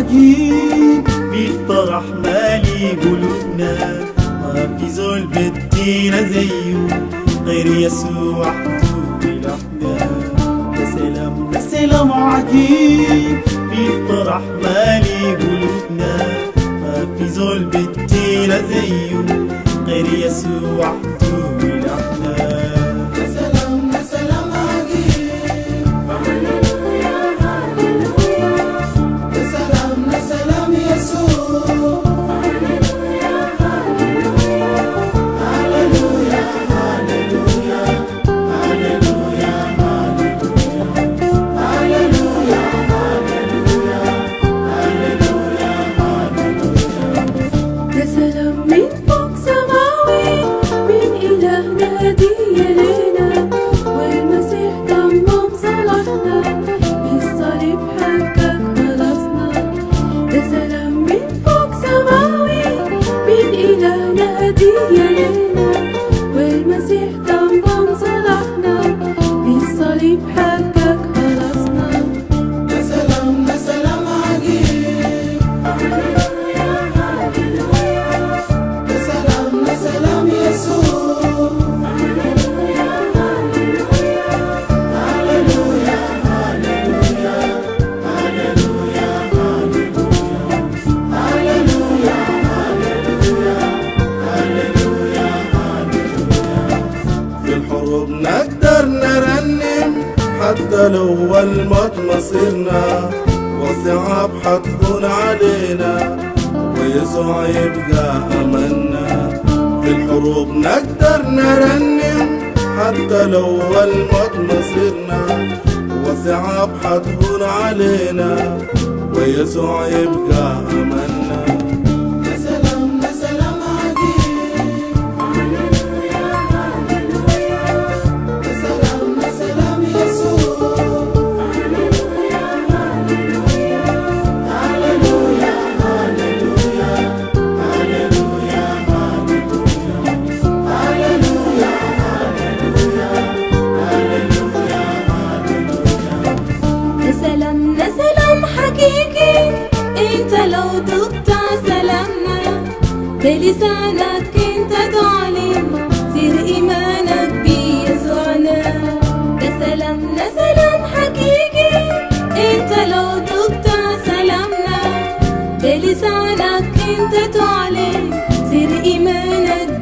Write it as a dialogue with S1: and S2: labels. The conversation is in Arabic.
S1: عجيب، بالفرح مالي قلوبنا، ما في زول بدينا زيه غير يسوع طول احنا. ده سلام ده سلام عجيب، بالفرح مالي قلوبنا، ما في زول بدينا زيه غير يسوع طول احنا.
S2: والمسيح ضمم صلحنا، بالصليب حقق خلصنا.
S3: ده سلام ده سلام عجيب، ده سلام ده سلام يسوع.
S4: نقدر نرنم حتى لو الموت مصيرنا، والصعاب حتكون علينا ويسوع يبقى أملنا. في الحروب نقدر نرنم حتى لو الموت مصيرنا، والصعاب حتكون علينا ويسوع يبقى أملنا.
S2: انت لو تقطع سلامنا بلسانك انت تعلن سر ايمانك بيسوعنا. ده سلامنا سلام حقيقي، انت لو تقطع سلامنا بلسانك انت تعلن سر ايمانك